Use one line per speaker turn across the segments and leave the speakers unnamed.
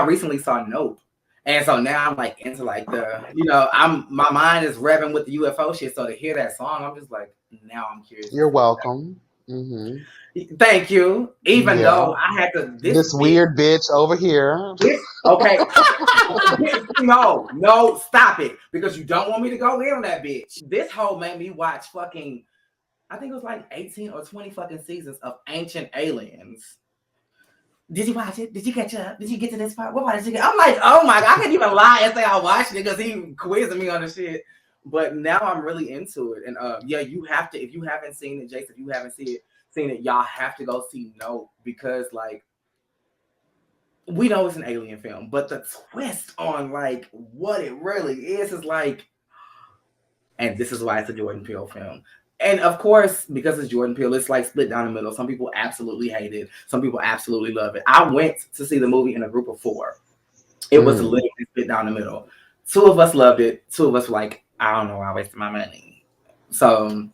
I recently saw Nope. And so now I'm like into like my mind is revving with the UFO shit. So to hear that song, I'm just like, now I'm curious to
You're
see.
welcome. Hmm.
Thank you. Even
Yeah.
though I had to this
This
bitch,
weird bitch over here.
this okay. No, stop it. Because you don't want me to go in on that bitch. This hoe made me watch fucking I think it was like 18 or 20 fucking seasons of Ancient Aliens. Did you watch it? Did you catch up? Did you get to this part? What part did you get? I'm like, oh my god, I can't even lie and say I watched it because he quizzing me on the shit. But now I'm really into it. And yeah, you have to, if you haven't seen it, Jason, if you haven't seen it, y'all have to go see Nope because like we know it's an alien film, but the twist on like what it really is like, and this is why it's a Jordan Peele film. And of course, because it's Jordan Peele, it's like split down the middle. Some people absolutely hate it. Some people absolutely love it. I went to see the movie in a group of 4. It was literally split down the middle. 2 of us loved it. 2 of us were like, I don't know why I wasted my money. So,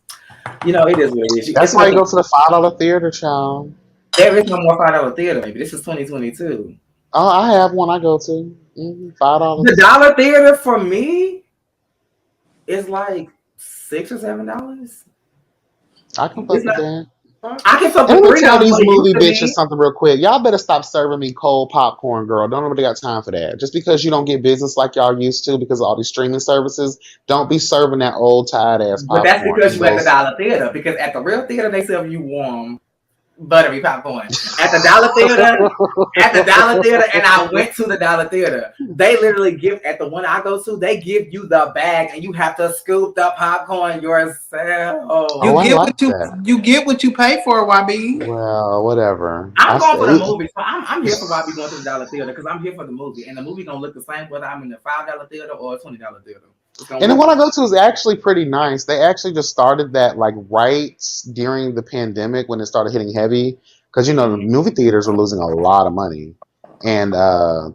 it is what it is.
That's why you go to the $5 theater, child.
There is no more $5 theater, baby. This is 2022.
Oh, I have one I go to.
The
$5.
dollar theater for me is like $6 or $7.
I can
It's
fuck with
not.
that.
I can fuck
And
with
let me
$3
tell these
what it used
movie
to
bitches
be.
something real quick. Y'all better stop serving me cold popcorn, girl. Don't nobody got time for that. Just because you don't get business like y'all used to because of all these streaming services, don't be serving that old tired ass
But that's
popcorn.
because
Cause
you at the
those
dollar theater. Because at the real theater they serve you warm buttery popcorn. At the dollar theater, and I went to the dollar theater. They literally give at the one I go to. They give you the bag, and you have to scoop the popcorn yourself.
Oh, I like that.
you get what you pay for, YB.
Well, whatever.
I'm
I
going for the
say
movie. So I'm here for why we going to the dollar theater because I'm here for the movie, and the movie gonna look the same whether I'm in the $5 theater or a $20 theater. It's gonna
and the
look
one
the
I go to is actually pretty nice. They actually just started that like right during the pandemic when it started hitting heavy. Because the
same.
movie theaters were losing a lot of money. And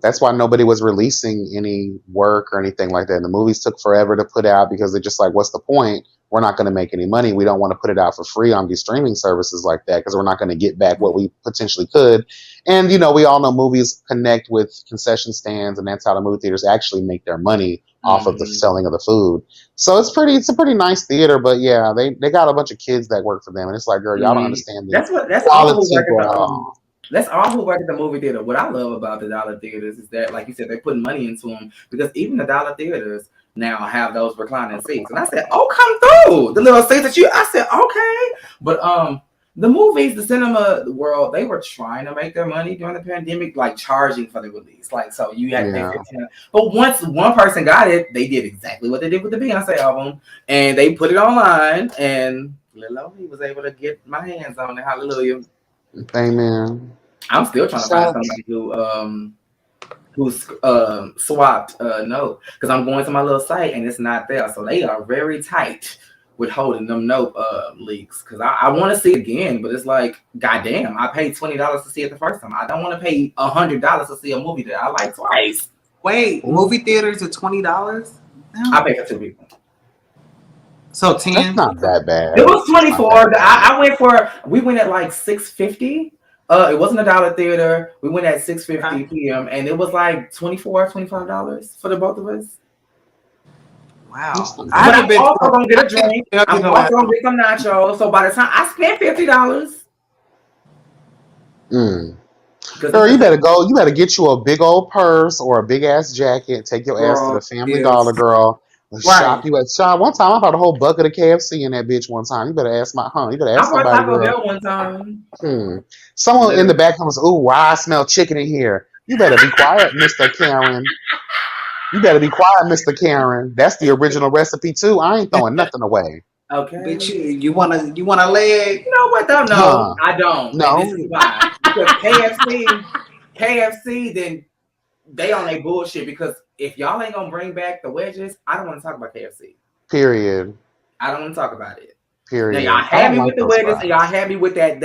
that's why nobody was releasing any work or anything like that. And the movies took forever to put out because they're just like, what's the point? We're not going to make any money. We don't want to put it out for free on these streaming services like that because we're not going to get back what we potentially could. And, we all know movies connect with concession stands, and that's how the movie theaters actually make their money off of the
Mm-hmm.
selling of the food. So it's a pretty nice theater, but yeah, they got a bunch of kids that work for them. And it's like, girl, y'all don't
Mm-hmm.
understand the
That's all who
quality,
work at the
girl.
That's all who work at the movie theater. What I love about the dollar theaters is that, like you said, they're putting money into them because even the dollar theaters now have those reclining seats. And I said, "Oh, come through the little seats that you." I said, "Okay," but the movies, the cinema world, they were trying to make their money during the pandemic, like charging for the release. Like, so you had to pay
Yeah.
15. But once one person got it, they did exactly what they did with the Beyonce album, and they put it online, and Lil Omi was able to get my hands on it. Hallelujah.
Amen.
I'm still trying to find
Shout
somebody who's swapped note because I'm going to my little site and it's not there. So they are very tight with holding them note leaks because I want to see it again, but it's like, goddamn, I paid $20 to see it the first time. I don't want to pay $100 to see a movie that I like twice.
Wait, movie theaters are $20?
I paid for 2 people.
So
That's
10?
not that bad.
It was
It's not that
24. We went at like 6:50. It wasn't a dollar theater. We went at 6:50 p.m. and it was like $25 for the both of us.
Wow.
not
But I'm also gonna get a drink. I'm also gonna get some nachos. So by the time I spent $50.
Mm.
Because
Girl, you better go. You better get you a big old purse or a big ass jacket. Take your ass to the
Girl,
Family
yes.
Dollar, girl.
right.
Shop you at shop. One time I bought a whole bucket of KFC in that bitch one time. You better ask You better
I
ask
bought
somebody,
Taco
girl.
Bell one time.
Someone in the
Literally.
back comes, ooh, why I smell chicken in here. You better be quiet, Mr. Karen. You better be quiet, Mr. Karen. That's the original recipe too. I ain't throwing nothing away.
Okay.
Bitch, you want a leg?
You know what though? No,
Huh.
I don't. And this is
No.
why. Because KFC, then they on a bullshit because if y'all ain't gonna bring back the wedges, I don't want to talk about KFC.
Period.
I don't want to talk about it. Now y'all
Period. I
had
don't
me
like
with the
those
wedges and y'all
fries.
had me with that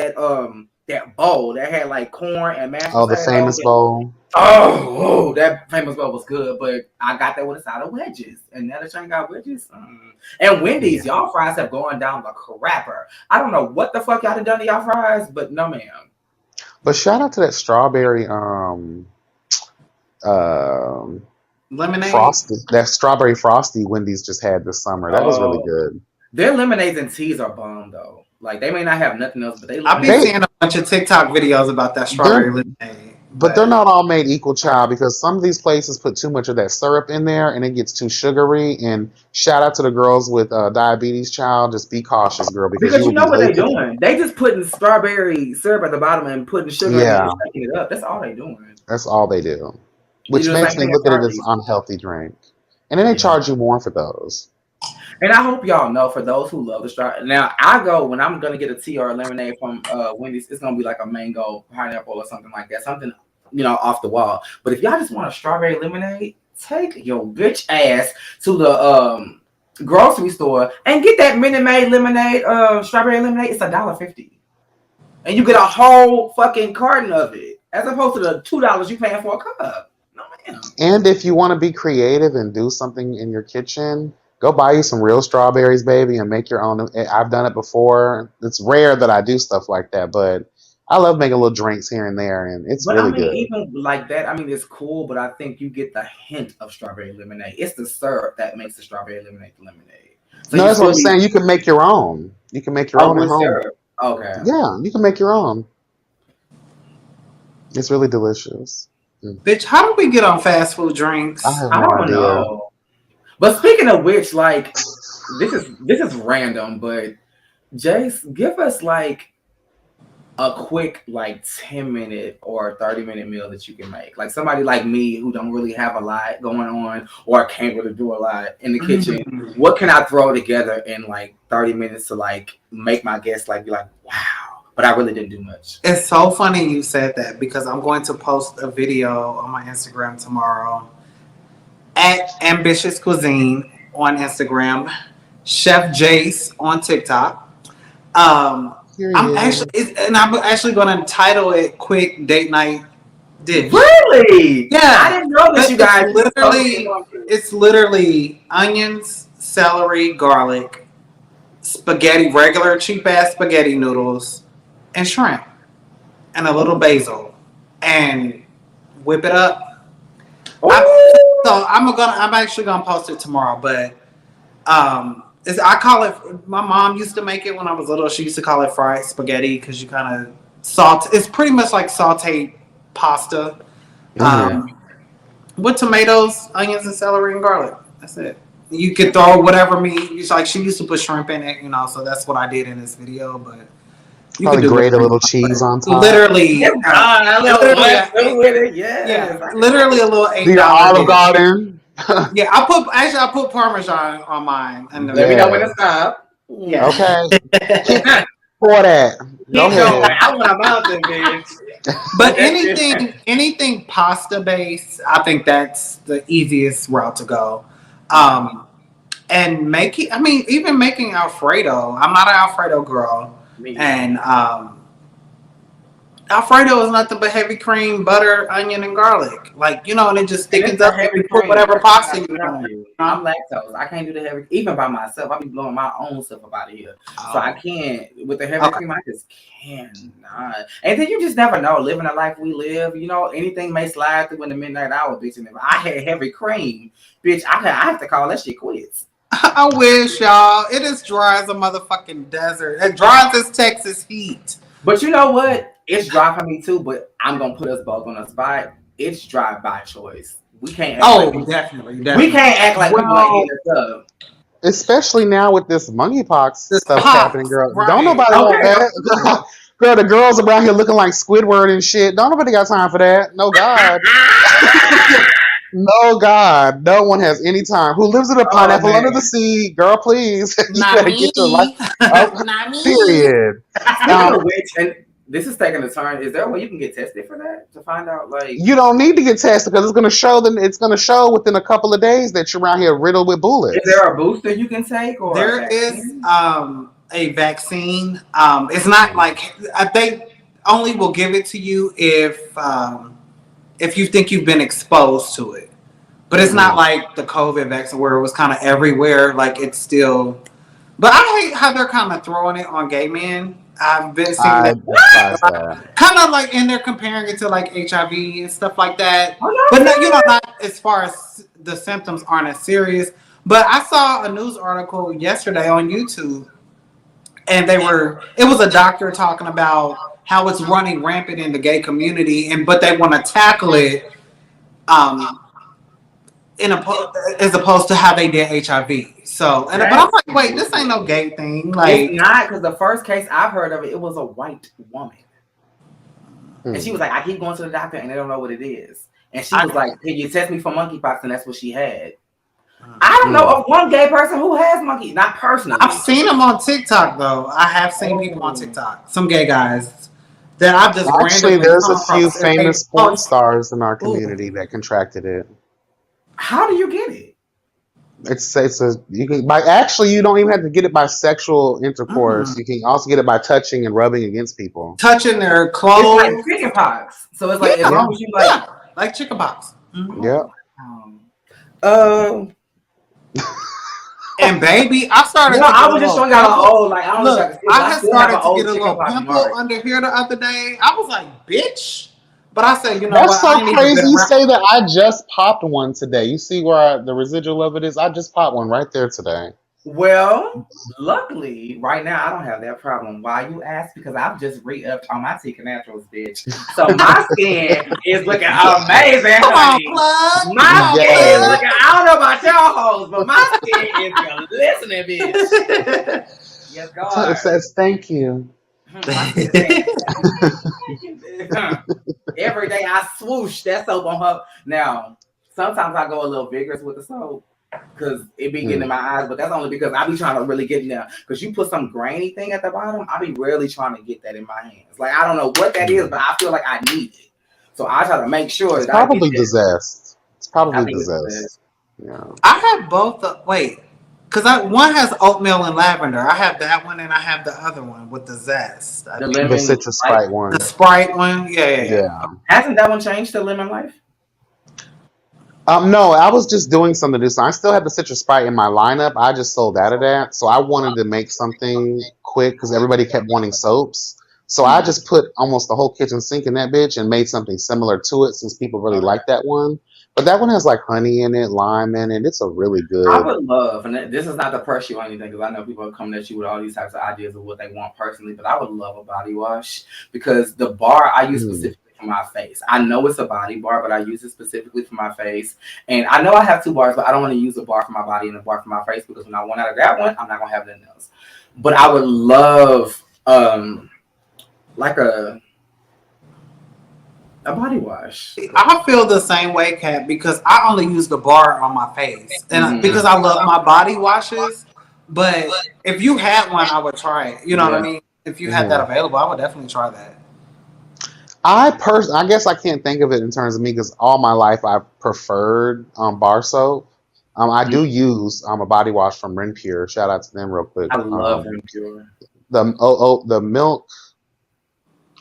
bowl that had like corn and mashed
Oh, the
potatoes.
famous bowl.
That famous bowl was good, but I got that with a side of wedges. And now that y'all ain't got wedges. And Wendy's,
Yeah.
y'all fries have gone down the crapper. I don't know what the fuck y'all done to y'all fries, but no ma'am.
But shout out to that strawberry um,
Lemonade.
frosty. That strawberry frosty Wendy's just had this summer. That was really
Oh,
good.
their lemonades and teas are bomb though. Like they may not have nothing else, but they
I've been
lemonade.
They
seeing a bunch of TikTok videos about that
they're
strawberry lemonade,
but they're
but
not all made equal, child, because some of these places put too much of that syrup in there and it gets too sugary. And shout out to the girls with diabetes, child. Just be cautious, girl, because you
Because you
will
know
be
what they
late to.
doing? They just putting strawberry syrup at the bottom and putting sugar in it and
Yeah,
shaking it up. That's all they doing.
that's all they do,
They
which
do the
makes
same
me
thing at
look at it as
Starbucks.
unhealthy drink. And then they
Yeah.
charge you more for those.
And I hope y'all know for those who love the strawberry. Now I go when I'm gonna get a tea or a lemonade from Wendy's, it's gonna be like a mango, pineapple, or something like that. Something off the wall. But if y'all just want a strawberry lemonade, take your bitch ass to the grocery store and get that Minute Maid lemonade, strawberry lemonade. It's $1.50. And you get a whole fucking carton of it. As opposed to the $2 you paying for a cup. No ma'am.
And if you want to be creative and do something in your kitchen, go buy you some real strawberries, baby, and make your own. I've done it before. It's rare that I do stuff like that, but I love making little drinks here and there, and it's
But I
really
mean,
good.
even like that, I mean, it's cool, but I think you get the hint of strawberry lemonade. It's the syrup that makes the strawberry lemonade lemonade. So
No,
you
that's what
still
I'm
need
saying. You can make your own. You can make your
oh
own at
with
home.
syrup. Okay.
Yeah, you can make your own. It's really delicious.
bitch, how do we get on fast food
I
drinks?
have
I
no
don't
idea.
know. But speaking of which, like this is random, but Jace, give us like a quick like 10-minute or 30-minute meal that you can make. Like somebody like me who don't really have a lot going on or can't really do a lot in the kitchen.
Mm.
What can I throw together in like 30 minutes to like make my guests like be like, wow, but I really didn't do much.
It's so funny you said that because I'm going to post a video on my Instagram tomorrow at Ambitious Cuisine on Instagram, Chef Jace on TikTok. Um,
Period.
and I'm actually going to title it "Quick Date Night Dish."
Really? I
Yeah,
didn't know that
but
you guys
it's literally onions, celery, garlic, spaghetti, regular cheap ass spaghetti noodles, and shrimp, and a little basil, and whip it up. I,
Oh,
I'm actually gonna post it tomorrow, but I call it. My mom used to make it when I was little. She used to call it fried spaghetti because you kind of salt. It's pretty much like sautéed pasta,
okay.
Hmm.
um, with tomatoes, onions, and celery and garlic. That's it. You could throw whatever meat. It's like she used to put shrimp in it, so that's what I did in this video. But you could
Probably
do
grate a
whatever you
little
want.
cheese
But
on top.
Yes,
literally,
a little
literally,
mustard with it. Yes.
yeah, literally a little
Do your
$8
Olive
dish.
Garden.
Yeah, I put Parmesan on mine in the
Let me
video.
know when to
Yes.
stop.
Yeah.
Okay. Keep for that. Go
Keep going.
ahead.
I want a mountain, bitch.
But anything pasta based, I think that's the easiest route to go. Um, and making, I mean, even making Alfredo. I'm not an Alfredo girl,
Me either.
and Alfredo is nothing but heavy cream, butter, onion, and garlic. Like and it just
And
thickens
it's the
up, and
heavy
you put
cream.
whatever
That's what I
pasta you
tell
want.
you. I'm lactose. I can't do the heavy, even by myself. I be blowing my own stuff up out of here. So I can't with the heavy
Okay.
cream. I just cannot. And then you just never know. Living the life we live, anything may slide through in the midnight hour, bitch. And if I had heavy cream, bitch, I have to call that shit quits.
I wish, y'all. It is dry as a motherfucking desert. As dry as this Texas heat.
But you know what? It's dry for me too. But I'm gonna put us both on a spot. It's dry by choice. We can't. Act
Oh,
like
definitely.
we can't act like people ain't
Well,
hitting us up.
especially now with this monkeypox
This
stuff happening,
pops,
girl. Don't
right.
nobody want
Okay.
that. Girl, the girls around here looking like Squidward and shit. Don't nobody got time for that. No God. No God. No one has any time. Who lives in a
Oh
pineapple under the
man.
sea? Girl, please. You
Not
better get your life.
me.
Oh,
Not me.
period.
Speaking
Um,
of which, and this is taking a turn. Is there a way you can get tested for that to find out? Like,
you don't need to get tested because it's gonna show within a couple of days that you're around here riddled with
is
bullets.
there a booster you can take or a
There is
vaccine?
a vaccine. It's not like they only will give it to you if you think you've been exposed to it. But it's not
Mhm.
like the COVID vaccine where it was kind of everywhere. Like it's still. But I hate how they're kind of throwing it on gay men. I've been seeing
I
that.
despise that.
Kind of like, and they're comparing it to like HIV and stuff like that.
Are y'all
But no,
serious?
not as far as the symptoms aren't as serious. But I saw a news article yesterday on YouTube, and it was a doctor talking about how it's running rampant in the gay community, and but they want to tackle it um, as opposed to how they did HIV. So, but I'm
That's
like, wait, this ain't no gay thing.
It's
Like,
not, because the first case I've heard of it, it was a white woman. And she was like, I keep going to the doctor and they don't know what it is. And she was like, can you test me for monkeypox? And that's what she had. I don't know of one gay person who has monkey, not personally.
I've seen them on TikTok though. I have seen people on TikTok, some gay guys that I've just
Actually,
randomly
there's
come
a few
across. And they
famous porn
post,
stars in our community that contracted it.
How do you get it?
You can by actually you don't even have to get it by sexual intercourse. You can also get it by touching and rubbing against people.
touching their
It's
clothes.
like chickenpox. So it's like, as long as you
like chickenpox.
Yeah.
And baby, I started.
No, I was just showing y'all an old, like, I don't know if y'all can see, but
I
I
had
still have
started
an
to
old
get a little
chickenpox
pimple
mark.
under here the other day. I was like, bitch. But I said, you know
That's
what?
so
I ain't even
crazy.
been
You
around.
say that. I just popped one today. You see where the residual of it is? I just popped one right there today.
Well, luckily, right now I don't have that problem. Why you ask? Because I've just re-upped on my Tyka Naturals, bitch. So my skin is looking amazing,
Come on,
honey.
plug.
My skin is
Yes.
looking. I don't know about y'all hoes, but my skin is glistening, bitch. Yes, God.
It says thank you.
My skin is saying, thank you, bitch. Every day I swoosh that soap on her. Now, sometimes I go a little vigorous with the soap, because it be getting in my eyes, but that's only because I be trying to really get in there. Because you put some grainy thing at the bottom, I be really trying to get that in my hands. Like, I don't know what that is, but I feel like I need it. So I try to make sure
It's
that I get
probably
that.
zest. It's
I
probably
think
the
it's good.
zest. Yeah.
I have both. Because one has oatmeal and lavender. I have that one, and I have the other one with the zest.
The
The
lemon
citrus
life.
Sprite one.
The Sprite one. Yeah.
Yeah.
Hasn't that one changed to lemon life?
No, I was just doing something to do. So I still have the citrus Sprite in my lineup. I just sold out of that. So I wanted to make something quick because everybody kept wanting soaps. So I just put almost the whole kitchen sink in that bitch and made something similar to it since people really like that one. But that one has like honey in it, lime in it. It's a really
I
good.
would love, and this is not to press you or anything, because I know people are coming at you with all these types of ideas of what they want personally, but I would love a body wash, because the bar I use specifically for my face. I know it's a body bar, but I use it specifically for my face. And I know I have two bars, but I don't want to use a bar for my body and a bar for my face, because when I want out of that one, I'm not gonna have nothing else. But I would love like a body wash.
I feel the same way, Kat, because I only use the bar on my face, and because I love my body washes. But if you had one, I would try it. You know what I mean? If you had that available, I would definitely try that.
I guess I can't think of it in terms of me because all my life I've preferred bar soap. I do use a body wash from Renpure. Shout out to them real quick.
I love Renpure.
The milk,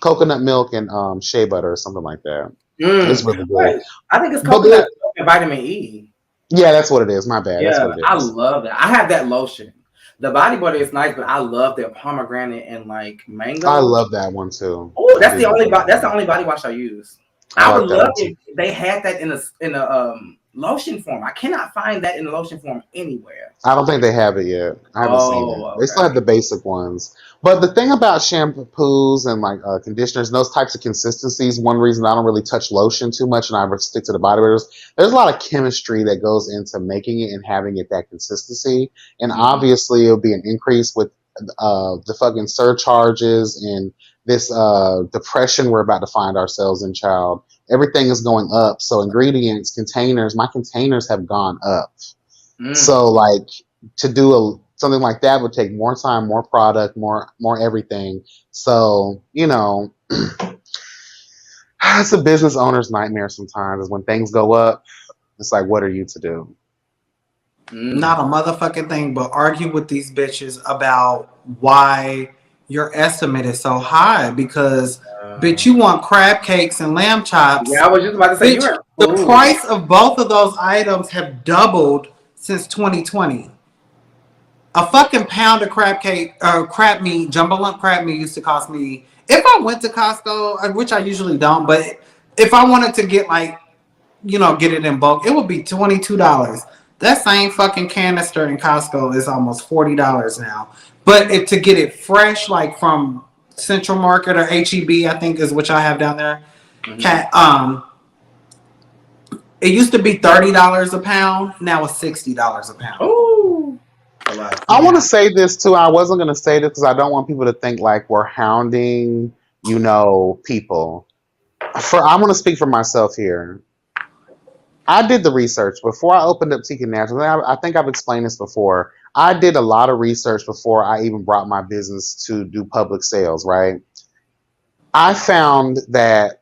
coconut milk, and shea butter or something like that. It's really good.
Wait, I think it's coconut milk and vitamin E.
Yeah, that's what it is. My bad.
Yeah,
That's what it is.
I love that. I have that lotion. The body butter is nice, but I love their pomegranate and like mango.
I love that one too.
Oh, that's the only body wash I use. I would love if they had that in a lotion form. I cannot find that in the lotion form anywhere.
I don't think they have it yet. I haven't seen it. Okay. They still have the basic ones. But the thing about shampoos and like conditioners and those types of consistencies, one reason I don't really touch lotion too much and I stick to the body butters, there's a lot of chemistry that goes into making it and having it that consistency. And obviously it'll be an increase with the fucking surcharges and this depression we're about to find ourselves in, child. Everything is going up. So ingredients, containers, my containers have gone up. So like to do something like that would take more time, more product, more everything. So, it's a business owner's nightmare sometimes is when things go up. It's like, what are you to do?
Not a motherfucking thing, but argue with these bitches about why your estimate is so high because, bitch, you want crab cakes and lamb chops.
Yeah, I was just about to say,
bitch, the price of both of those items have doubled since 2020. A fucking pound of crab cake, crab meat, jumbo lump crab meat used to cost me, if I went to Costco, which I usually don't, but if I wanted to get like, get it in bulk, it would be $22. That same fucking canister in Costco is almost $40 now. But to get it fresh, like from Central Market or HEB, I think is which I have down there.
Mhm.
Cat, it used to be $30 a pound. Now it's $60 a pound.
Ooh, a lot.
I want to
Yeah.
say this too. I wasn't going to say this because I don't want people to think like we're hounding, people. I'm going to speak for myself here. I did the research before I opened up Tika Naturals. I think I've explained this before. I did a lot of research before I even brought my business to do public sales, right? I found that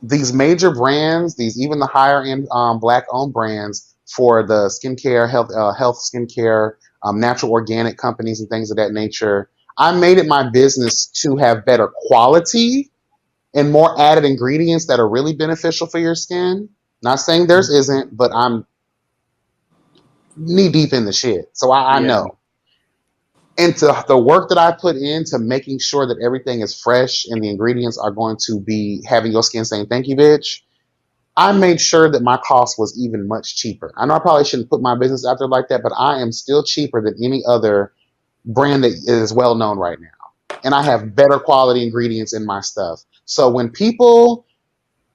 these major brands, these even the higher end black owned brands for the skincare, health skincare, natural organic companies and things of that nature, I made it my business to have better quality and more added ingredients that are really beneficial for your skin. Not saying theirs isn't, but I'm knee deep in the shit. So I
Yeah.
know. And to the work that I put into making sure that everything is fresh and the ingredients are going to be having your skin saying, thank you, bitch. I made sure that my cost was even much cheaper. I know I probably shouldn't put my business out there like that, but I am still cheaper than any other brand that is well known right now. And I have better quality ingredients in my stuff. So when people,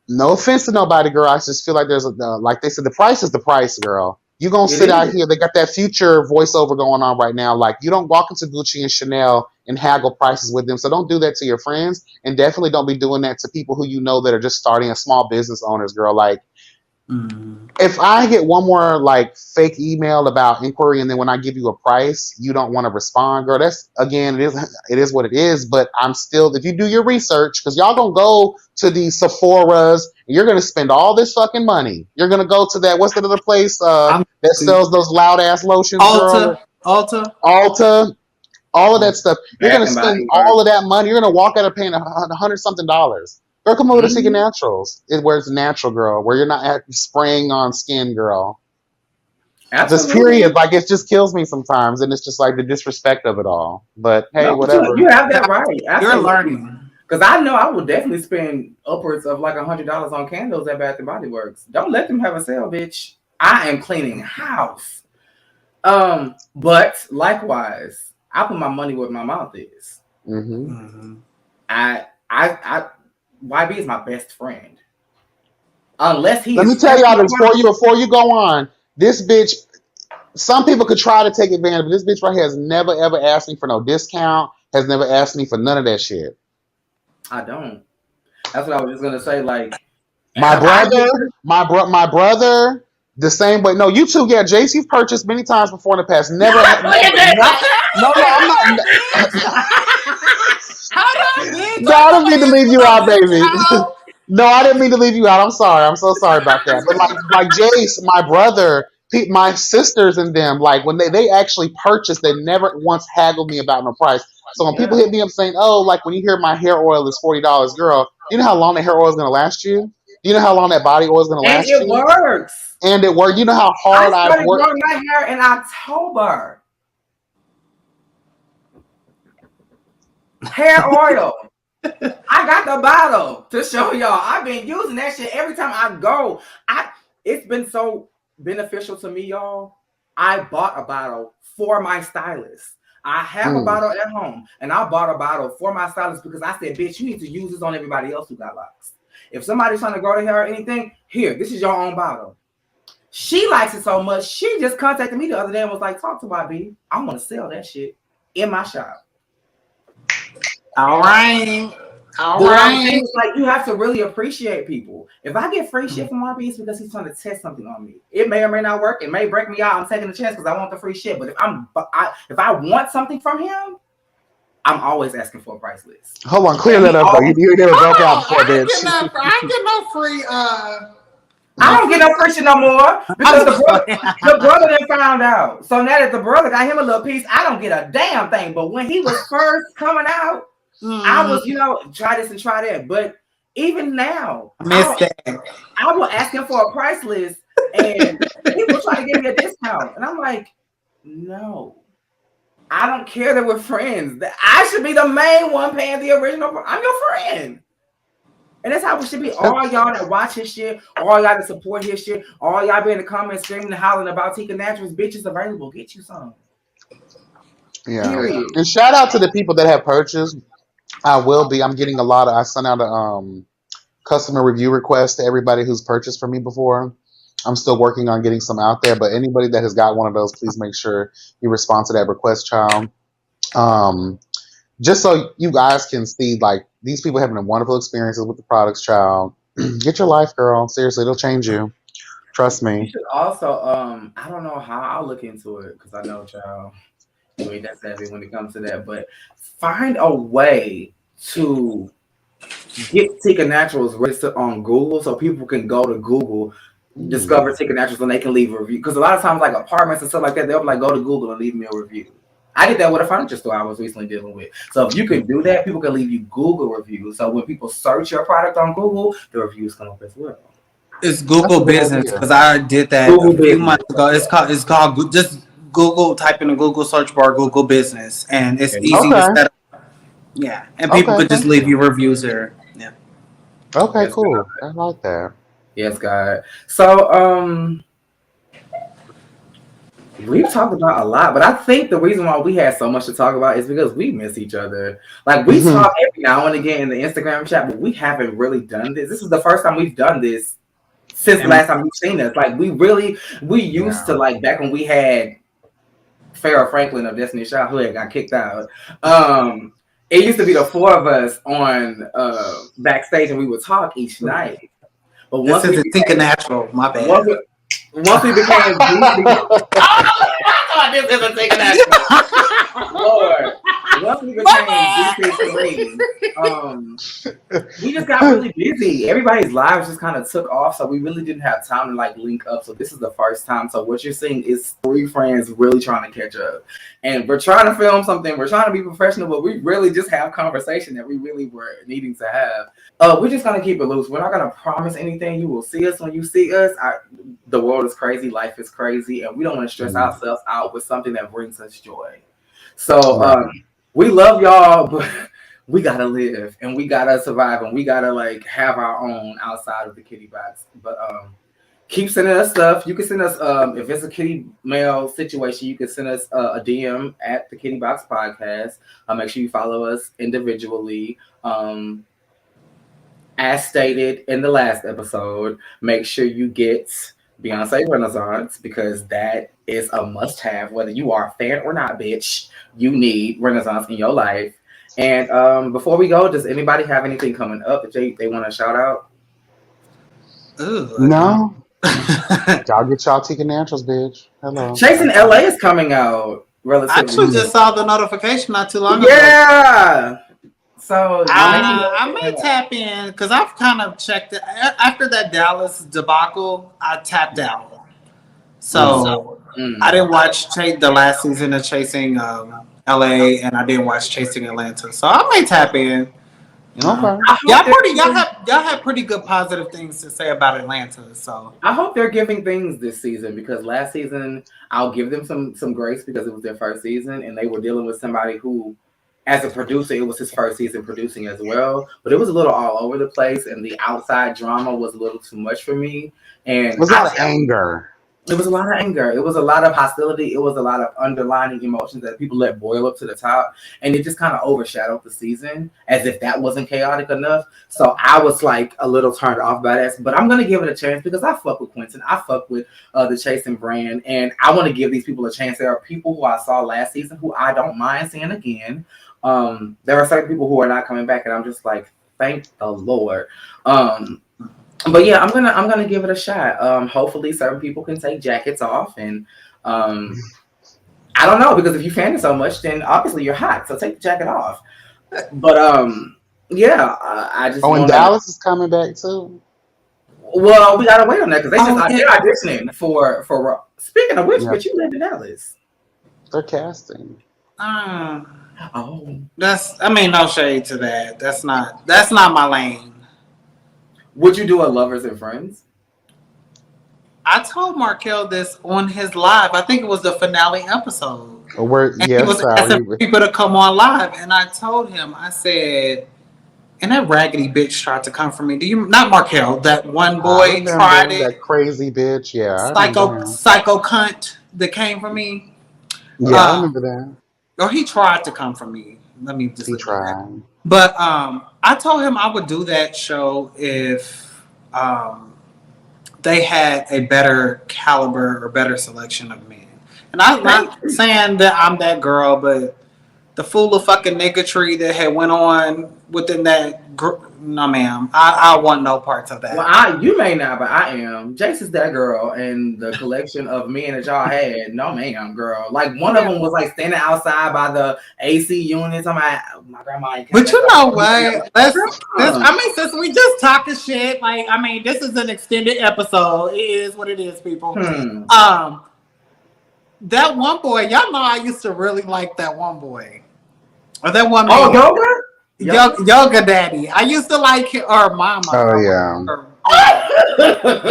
no offense to nobody, girl, I just feel like there's like they said, the price is the price, girl. You gonna
It
sit out
is.
here. They got that future voiceover going on right now. Like you don't walk into Gucci and Chanel and haggle prices with them. So don't do that to your friends, and definitely don't be doing that to people who you know that are just starting as small business owners, girl. Like
Mm.
if I get one more like fake email about inquiry and then when I give you a price, you don't want to respond, girl, that's again, it is what it is. But I'm still, if you do your research, because y'all gonna go to these Sephora's and you're gonna spend all this fucking money. You're gonna go to that, what's that other place
I'm
that sells those loud ass lotions, girl?
Ulta.
Ulta, all of that
Mm.
stuff. You're
Bath
gonna
and
spend
Body
all of
Works.
that money. You're gonna walk out of paying $100 something. Girl, come over to Seeking
Mhm.
Naturals, where it's natural, girl, where you're not spraying on skin, girl. This
Absolutely.
period, like it just kills me sometimes, and it's just like the disrespect of it all. But hey,
No, but you
whatever.
have that
Yeah,
right.
you're
Absolutely.
learning.
Because I know I would definitely spend upwards of like $100 on candles at Bath and Body Works. Don't let them have a sale, bitch. I am cleaning house. But likewise, I put my money where my mouth is.
Hmm.
Mm-hmm.
I YB is my best friend. Unless he
Let
is
me tell
pressing
y'all
me
this before you go on. This bitch, some people could try to take advantage, but this bitch right here has never ever asked me for no discount. Has never asked me for none of that shit.
I don't. That's what I was just gonna say. Like,
My
have I
brother,
given?
my brother, the same way. No, you too. Yeah, Jace, you've purchased many times before in the past.
Look
Never,
at
never, not. No, no, I'm not.
that!
Hold on, bitch.
No,
I
I
know
didn't mean to
I asked
leave
for
you
no
out, baby.
discount.
No, I didn't mean to leave you out. I'm sorry. I'm so sorry about that. But like Jace, my brother, my sisters and them, like when they actually purchased, they never once haggled me about no price. So when people
Yeah.
hit me up saying, "Oh, like when you hear my hair oil is $40, girl," you know how long that hair oil is gonna last you? Do you know how long that body oil is gonna
And
last
it
you?
works.
And it worked. You know how
I
hard I've
started
worked.
growing my hair in October. Hair oil. I got the bottle to show y'all. I've been using that shit every time I go. It's been so beneficial to me, y'all. I bought a bottle for my stylist. I have a
Mm.
bottle at home, and I bought a bottle for my stylist because I said, bitch, you need to use this on everybody else who got locks. If somebody's trying to grow their hair or anything, here, this is your own bottle. She likes it so much, she just contacted me the other day and was like, talk to YB. I'm going to sell that shit in my shop.
All right. All
But what I'm saying
right.
is, like, you have to really appreciate people. If I get free shit from YB, it's because he's trying to test something on me. It may or may not work. It may break me out. I'm taking a chance because I want the free shit. But if I want something from him, I'm always asking for a price list.
Hold on, clear
And
that
he
up though. You,
always,
you never broke out
Hold on.
before, bitch.
I ain't getting no free
I
no
don't get
free.
no free shit no more
I'm
because
just playing.
the brother then found out. So now that the brother got him a little piece, I don't get a damn thing. But when he was first coming out, I
Mm,
was, try this and try that. But even now,
I missed that.
I will ask him for a price list and he will try to give me a discount. And I'm like, No. I don't care that we're friends. I should be the main one paying the original. I'm your friend. And that's how it should be. All y'all that watch his shit, all y'all that support his shit, all y'all be in the comments screaming and hollering about Tyka Naturals, bitches available. Get you some.
Yeah.
Period.
And shout out to the people that have purchased. I'm getting a lot of, I sent out a customer review request to everybody who's purchased from me before. I'm still working on getting some out there, but anybody that has got one of those, please make sure you respond to that request, child. Um, just so you guys can see, like, these people having wonderful experiences with the products, child. Get your life, girl. Seriously, it'll change you. Trust
You
me.
should also, I don't know how I'll look into it because I know, child, you ain't that savvy when it comes to that, but find a way to get Tika Naturals registered on Google so people can go to Google,
Mm.
discover Tika Naturals, and they can leave a review. Because a lot of times, like apartments and stuff like that, they'll be like, go to Google and leave me a review. I did that with a furniture store I was recently dealing with. So if you can do that, people can leave you Google reviews. So when people search your product on Google, the reviews come up as well.
It's
That's a
Google
good
Business
idea.
because I did that a
Google
few
Business.
months ago. It's called just Google. Type in the Google search bar Google Business, and it's
There you
easy
go.
to
Okay.
set up. Yeah, and people
Okay.
could just
Thank
leave
you.
you reviews there. Yeah.
Okay.
Yes, God.
Cool. I like that.
Yes, God. So, we've talked about a lot, but I think the reason why we had so much to talk about is because we miss each other. Like we talk every now and again in the Instagram chat, but we haven't really done this. This is the first time we've done this since the
And
last time you've seen us. Like we used to
Yeah.
like back when we had Farrah Franklin of Destiny Child who had got kicked out. It used to be the four of us on backstage and we would talk each night. But
this is a Tinker Natural. My
once
bad.
we, once we became DC, oh, this isn't taking that. Lord, once we became DC3, we just got really busy. Everybody's lives just kind of took off, so we really didn't have time to like link up. So this is the first time. So what you're seeing is three friends really trying to catch up, and we're trying to film something. We're trying to be professional, but we really just have conversation that we really were needing to have. We're just gonna keep it loose. We're not gonna promise anything. You will see us when you see us. The world is crazy, life is crazy, and we don't want to stress
Mm.
ourselves out with something that brings us joy. So
Right.
we love y'all, but we gotta live and we gotta survive and we gotta like have our own outside of the kitty box. But keep sending us stuff. You can send us if it's a kitty mail situation, you can send us a DM at the Kitty Box Podcast. Make sure you follow us individually. As stated in the last episode, make sure you get Beyonce Renaissance because that is a must have. Whether you are a fan or not, bitch, you need Renaissance in your life. And before we go, does anybody have anything coming up that they want to shout out?
Ooh, I
No.
don't.
Y'all get y'all Tika Naturals, bitch. Hello.
Chasing
That's
LA
all.
is coming out
I
relatively
actually just
soon.
saw the notification not too long ago.
Yeah. So make sure
I
you
may tap in because I've kind of checked it after that Dallas debacle. I tapped out,
Mm.
so I
mm.
didn't watch the last season of Chasing LA, and I didn't watch Chasing Atlanta. So I may tap in. You know,
Okay.
I hope they're giving,
y'all have pretty good positive things to say about Atlanta. So
I hope they're giving things this season because last season I'll give them some grace because it was their first season and they were dealing with somebody who, as a producer, it was his first season producing as well. But it was a little all over the place and the outside drama was a little too much for me. And
There's a lot of anger.
it was a lot of anger. It was a lot of hostility. It was a lot of underlining emotions that people let boil up to the top. And it just kind of overshadowed the season as if that wasn't chaotic enough. So I was like a little turned off by that. But I'm going to give it a chance because I fuck with Quentin. I fuck with the Chasing brand. And I want to give these people a chance. There are people who I saw last season who I don't mind seeing again. There are certain people who are not coming back. And I'm just like, thank the Lord. But yeah, I'm gonna give it a shot. Hopefully, certain people can take jackets off, and I don't know because if you fan it so much, then obviously you're hot. So take the jacket off. But yeah, I just
Oh, and
want to.
Dallas is coming back too.
Well, we gotta wait on that because they just
oh
they're
yeah,
auditioning for. Speaking of which,
Yeah,
but you live in Dallas.
they're casting.
uh,
Oh,
that's I mean no shade to that. That's not my lane.
would you do a Lovers and Friends?
I told Markel this on his live. I think it was the finale episode.
Where
And he
yes,
was asking
sorry.
for people to come on live. And I told him, I said, and that raggedy bitch tried to come for me. Do you not Markel? That one
I
boy tried
remember
it.
that crazy bitch. Yeah, I remember
Psycho
him.
psycho cunt that came for me.
Yeah, I remember that.
Or he tried to come for me. Let me just
He
leave it at that.
tried.
But I told him I would do that show if they had a better caliber or better selection of men. And I'm
Thank
not
you.
saying that I'm that girl, but the fool of fucking niggatry that had went on within that group, no ma'am. I want no parts of
Well,
that.
you may not, but I am. Jace is that girl, and the collection of men that y'all had, no ma'am, girl. Like one of them was like standing outside by the AC units. I'm like, my grandma ain't
But
coming.
you know what?
Grandma.
I mean, since we just talking shit, like, I mean, this is an extended episode. It is what it is, people.
Hmm.
That one boy, y'all know I used to really like that one boy. Or that one
Oh,
man,
yoga?
yoga daddy. I used to like him, or mama,
Oh
or
yeah.
whatever.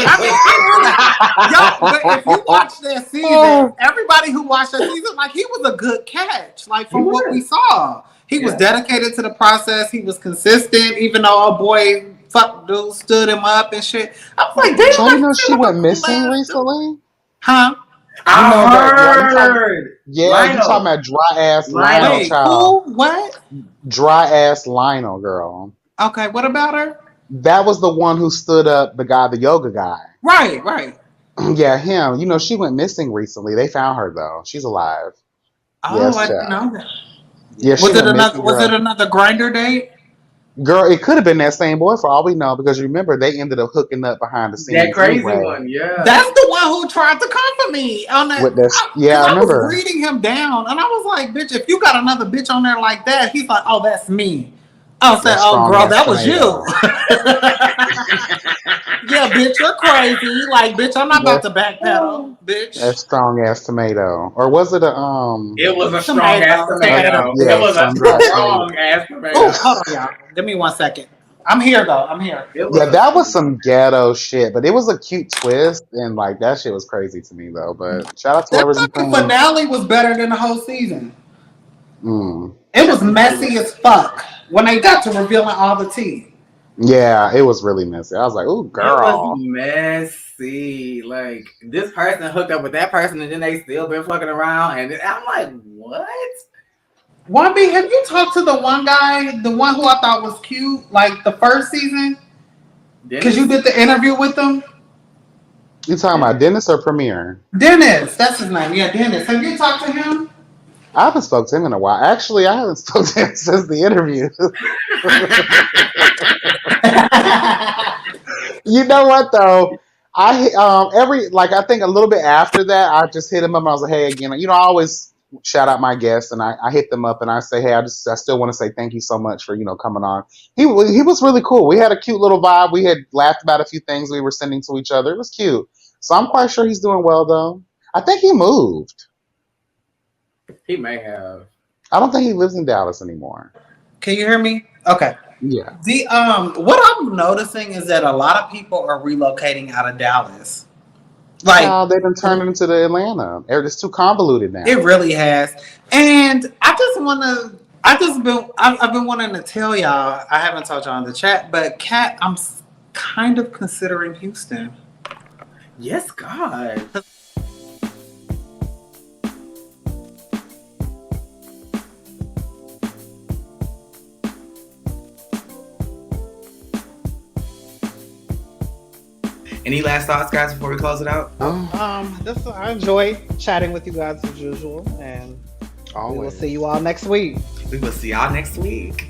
I mean, y'all, but if you watch that season,
Oh,
everybody who watched that season, like, he was a good catch. Like,
He
from what we
was.
saw, he was
Yeah.
dedicated to the process. He was consistent, even though a boy fuck dude stood him up and shit. I was like, damn,
so you
I
know
can see
she
what a
went
cool
missing
ass dude.
recently?
Huh?
You know
I
that you talking
heard.
yeah, you talking
Lionel.
about dry ass Lionel
Lionel.
Wait,
child.
who? What?
Dry ass Lionel girl.
Okay, what about her?
That was the one who stood up the guy, the yoga guy.
Right, right.
Yeah, him. You know, she went missing recently. They found her though. She's alive.
Oh,
Yes,
I didn't
child.
know that.
Yeah, she
Was it
went
another?
missing,
Was it
girl.
another grinder date?
Girl, it could have been that same boy for all we know, because remember they ended up hooking up behind the
That
scenes
crazy
anyway.
one, yeah.
That's the one who tried to come for me on that.
With this,
Because
yeah, I
I was
remember.
reading him down, and I was like, "Bitch, if you got another bitch on there like that," he's like, "Oh, that's me." I said,
That
"Oh,
strong
girl,
ass
that was you."
tomato.
Yeah, bitch, you're crazy. Like, bitch, I'm not about
That
to backpedal,
that
bitch.
strong ass tomato, or was it a
It was a strong ass
Tomato, tomato.
tomato. It
yeah,
was a
sun dried tomato?
strong ass tomato.
Oh, hold on, y'all. Give me 1 second. I'm here though. I'm here.
It
Yeah,
was a
that was some ghetto shit, but it was a cute twist, and like that shit was crazy to me though. But shout out to
That
whoever's in
fucking
pain.
finale was better than the whole season.
Mm.
It was messy as fuck when they got to revealing all the tea.
Yeah, it was really messy. I was like, "Ooh,
It was
girl."
messy. Like this person hooked up with that person, and then they still been fucking around, and I'm like, what?
Wambi, have you talked to the one guy, the one who I thought was cute, like the first season? Because you
Dennis?
did the interview with him?
You talking about Dennis or Premiere?
Dennis, that's his name. Yeah, Dennis. Have you talked to him?
I haven't spoke to him in a while. Actually, I haven't spoke to him since the interview. You know what though? Every like I think a little bit after that, I just hit him up and I was like, hey, again, you know, I always shout out my guests and I hit them up and I say, hey, I still want to say thank you so much for coming on. He was really cool. We had a cute little vibe. We had laughed about a few things we were sending to each other. It was cute. So I'm quite sure he's doing well though. I think he moved.
He may have.
I don't think he lives in Dallas anymore.
Can you hear me? Okay.
Yeah.
The what I'm noticing is that a lot of people are relocating out of Dallas. Like,
Child, they've been turning into the Atlanta. It's too convoluted now.
it really has. And I just want to. I've been wanting to tell y'all. I haven't told y'all in the chat, but Kat, I'm kind of considering Houston.
Yes, God. Any last thoughts, guys, before we close it out?
I enjoy chatting with you guys as usual, and we will
Always.
see you all next week.
We will see y'all next week.